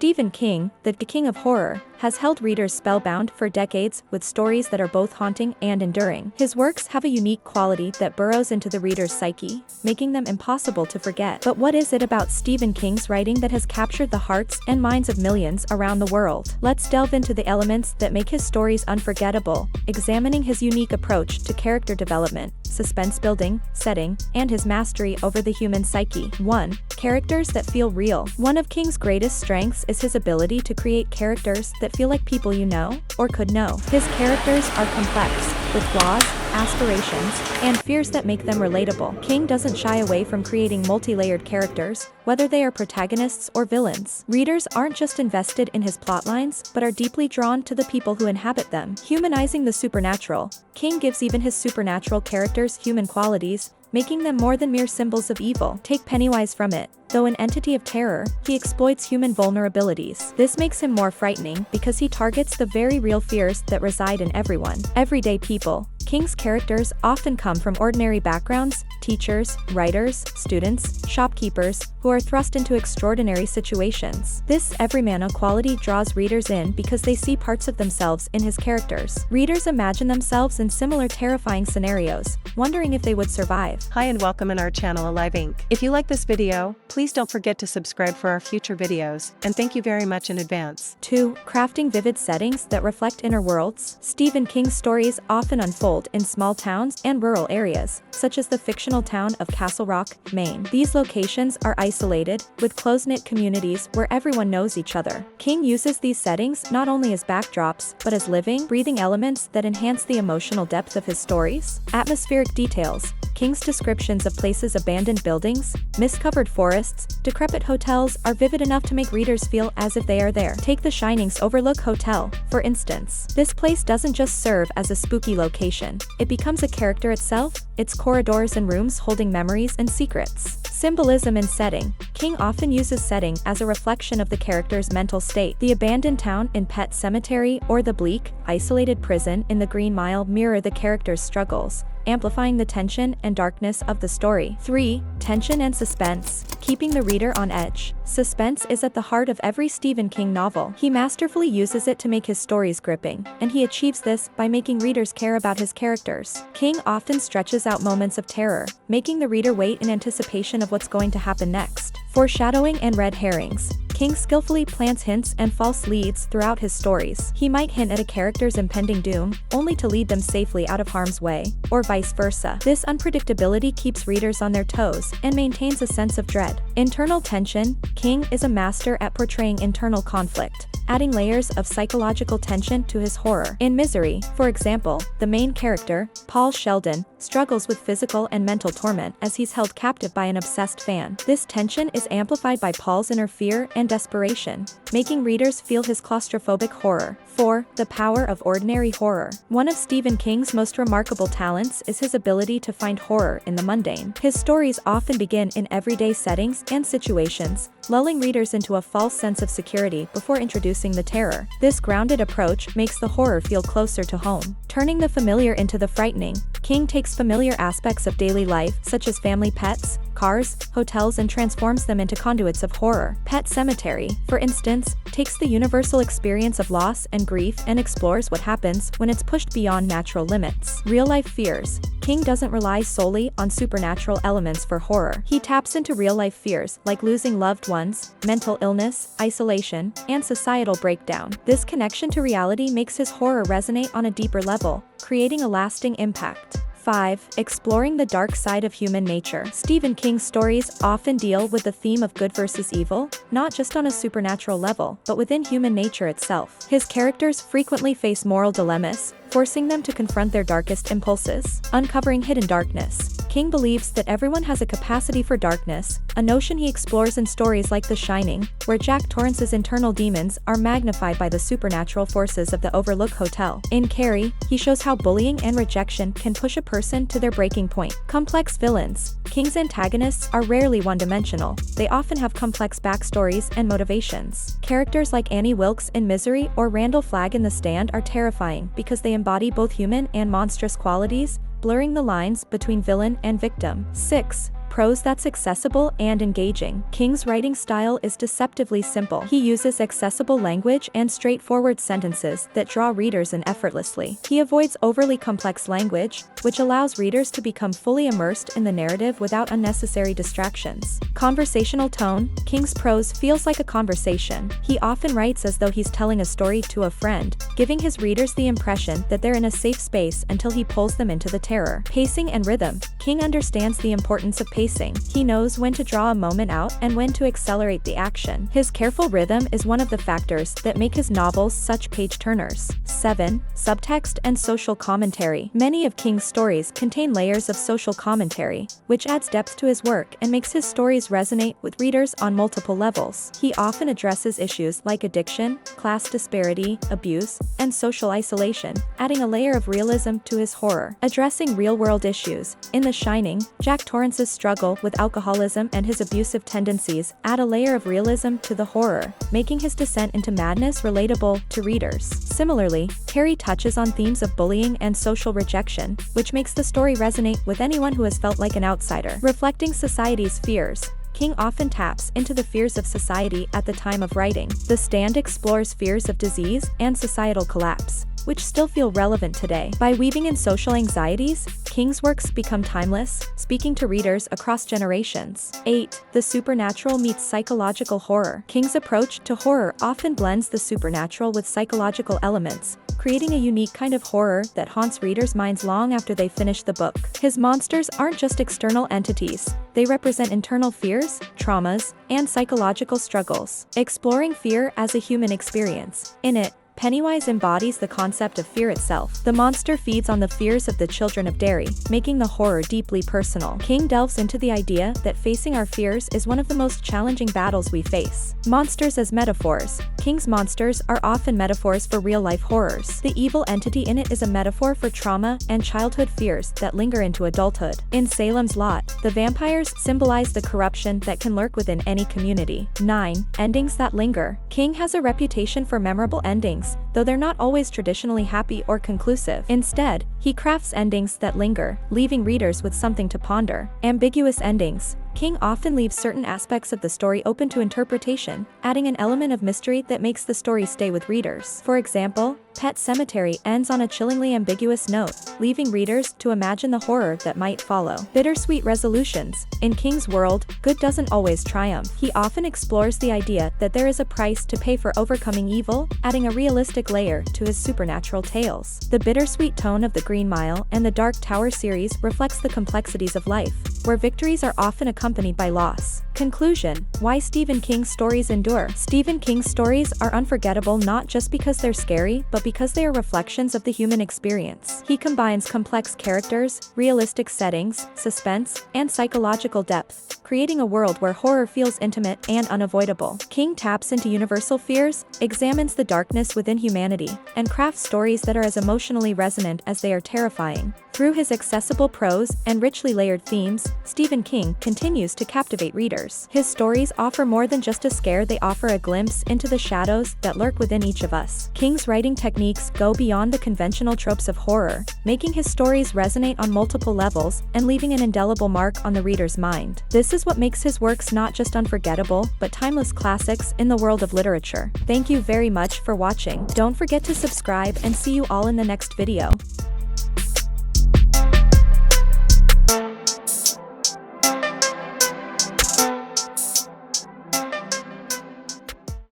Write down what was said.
Stephen King, the king of horror, has held readers spellbound for decades with stories that are both haunting and enduring. His works have a unique quality that burrows into the reader's psyche, making them impossible to forget. But what is it about Stephen King's writing that has captured the hearts and minds of millions around the world? Let's delve into the elements that make his stories unforgettable, examining his unique approach to character development, suspense building, setting, and his mastery over the human psyche. 1. Characters that feel real. One of King's greatest strengths is his ability to create characters that feel like people you know, or could know. His characters are complex, with flaws, aspirations, and fears that make them relatable. King doesn't shy away from creating multi-layered characters, whether they are protagonists or villains. Readers aren't just invested in his plotlines, but are deeply drawn to the people who inhabit them. Humanizing the supernatural. King gives even his supernatural characters human qualities, making them more than mere symbols of evil. Take Pennywise from it. Though an entity of terror, he exploits human vulnerabilities. This makes him more frightening because he targets the very real fears that reside in everyone. Everyday people. King's characters often come from ordinary backgrounds, teachers, writers, students, shopkeepers, who are thrust into extraordinary situations. This everyman quality draws readers in because they see parts of themselves in his characters. Readers imagine themselves in similar terrifying scenarios, wondering if they would survive. Hi and welcome in our channel Alive Inc. If you like this video, please don't forget to subscribe for our future videos, and thank you very much in advance. 2. Crafting vivid settings that reflect inner worlds. Stephen King's stories often unfold in small towns and rural areas, such as the fictional town of Castle Rock, Maine. These locations are isolated, with close-knit communities where everyone knows each other. King uses these settings not only as backdrops, but as living, breathing elements that enhance the emotional depth of his stories. Atmospheric details. King's descriptions of places, abandoned buildings, mist-covered forests, decrepit hotels are vivid enough to make readers feel as if they are there. Take The Shining's Overlook Hotel, for instance. This place doesn't just serve as a spooky location. It becomes a character itself, its corridors and rooms holding memories and secrets. Symbolism in setting. King often uses setting as a reflection of the character's mental state. The abandoned town in Pet Sematary or the bleak, isolated prison in The Green Mile mirror the character's struggles, amplifying the tension and darkness of the story. 3. Tension and suspense. Keeping the reader on edge. Suspense is at the heart of every Stephen King novel. He masterfully uses it to make his stories gripping, and he achieves this by making readers care about his characters. King often stretches out moments of terror, making the reader wait in anticipation of what's going to happen next. Foreshadowing and red herrings. King skillfully plants hints and false leads throughout his stories. He might hint at a character's impending doom, only to lead them safely out of harm's way, or vice versa. This unpredictability keeps readers on their toes and maintains a sense of dread. Internal tension. King is a master at portraying internal conflict, adding layers of psychological tension to his horror. In Misery, for example, the main character, Paul Sheldon, struggles with physical and mental torment as he's held captive by an obsessed fan. This tension is amplified by Paul's inner fear and desperation, making readers feel his claustrophobic horror. 4. The power of ordinary horror. One of Stephen King's most remarkable talents is his ability to find horror in the mundane. His stories often begin in everyday settings and situations, lulling readers into a false sense of security before introducing the terror. This grounded approach makes the horror feel closer to home. Turning the familiar into the frightening. King takes familiar aspects of daily life, such as family pets, cars, hotels, and transforms them into conduits of horror. Pet Sematary, for instance, takes the universal experience of loss and grief and explores what happens when it's pushed beyond natural limits. Real-life fears. King doesn't rely solely on supernatural elements for horror. He taps into real-life fears like losing loved ones, mental illness, isolation, and societal breakdown. This connection to reality makes his horror resonate on a deeper level, creating a lasting impact. 5. Exploring the dark side of human nature. Stephen King's stories often deal with the theme of good versus evil, not just on a supernatural level, but within human nature itself. His characters frequently face moral dilemmas, forcing them to confront their darkest impulses. Uncovering hidden darkness. King believes that everyone has a capacity for darkness, a notion he explores in stories like The Shining, where Jack Torrance's internal demons are magnified by the supernatural forces of the Overlook Hotel. In Carrie, he shows how bullying and rejection can push a person to their breaking point. Complex villains. King's antagonists are rarely one-dimensional. They often have complex backstories and motivations. Characters like Annie Wilkes in Misery or Randall Flagg in The Stand are terrifying because they embody both human and monstrous qualities, blurring the lines between villain and victim. 6. prose that's accessible and engaging. King's writing style is deceptively simple. He uses accessible language and straightforward sentences that draw readers in effortlessly. He avoids overly complex language, which allows readers to become fully immersed in the narrative without unnecessary distractions. Conversational tone. King's prose feels like a conversation. He often writes as though he's telling a story to a friend, giving his readers the impression that they're in a safe space until he pulls them into the terror. Pacing and rhythm. King understands the importance of pacing. He knows when to draw a moment out and when to accelerate the action. His careful rhythm is one of the factors that make his novels such page-turners. 7. Subtext and social commentary. Many of King's stories contain layers of social commentary, which adds depth to his work and makes his stories resonate with readers on multiple levels. He often addresses issues like addiction, class disparity, abuse, and social isolation, adding a layer of realism to his horror. Addressing real-world issues. In The Shining, Jack Torrance's struggle with alcoholism and his abusive tendencies add a layer of realism to the horror, making his descent into madness relatable to readers. Similarly, Carrie touches on themes of bullying and social rejection, which makes the story resonate with anyone who has felt like an outsider. Reflecting society's fears. King often taps into the fears of society at the time of writing. The Stand explores fears of disease and societal collapse, which still feel relevant today. By weaving in social anxieties, King's works become timeless, speaking to readers across generations. 8. The supernatural meets psychological horror. King's approach to horror often blends the supernatural with psychological elements, creating a unique kind of horror that haunts readers' minds long after they finish the book. His monsters aren't just external entities. They represent internal fears, traumas, and psychological struggles. Exploring fear as a human experience. In it, Pennywise embodies the concept of fear itself. The monster feeds on the fears of the children of Derry, making the horror deeply personal. King delves into the idea that facing our fears is one of the most challenging battles we face. Monsters as metaphors. King's monsters are often metaphors for real-life horrors. The evil entity in it is a metaphor for trauma and childhood fears that linger into adulthood. In Salem's Lot, the vampires symbolize the corruption that can lurk within any community. 9. Endings that linger. King has a reputation for memorable endings, though they're not always traditionally happy or conclusive. Instead, he crafts endings that linger, leaving readers with something to ponder. Ambiguous endings. King often leaves certain aspects of the story open to interpretation, adding an element of mystery that makes the story stay with readers. For example, Pet Sematary ends on a chillingly ambiguous note, leaving readers to imagine the horror that might follow. Bittersweet resolutions. In King's world, good doesn't always triumph. He often explores the idea that there is a price to pay for overcoming evil, adding a realistic layer to his supernatural tales. The bittersweet tone of The Green Mile and the Dark Tower series reflects the complexities of life, where victories are often accompanied by loss. Conclusion. Why Stephen King's stories endure. Stephen King's stories are unforgettable not just because they're scary, but because they are reflections of the human experience. He combines complex characters, realistic settings, suspense, and psychological depth, creating a world where horror feels intimate and unavoidable. King taps into universal fears, examines the darkness within humanity, and crafts stories that are as emotionally resonant as they are terrifying. Through his accessible prose and richly layered themes, Stephen King continues to captivate readers. His stories offer more than just a scare, they offer a glimpse into the shadows that lurk within each of us. King's writing techniques go beyond the conventional tropes of horror, making his stories resonate on multiple levels and leaving an indelible mark on the reader's mind. This is what makes his works not just unforgettable, but timeless classics in the world of literature. Thank you very much for watching. Don't forget to subscribe and see you all in the next video.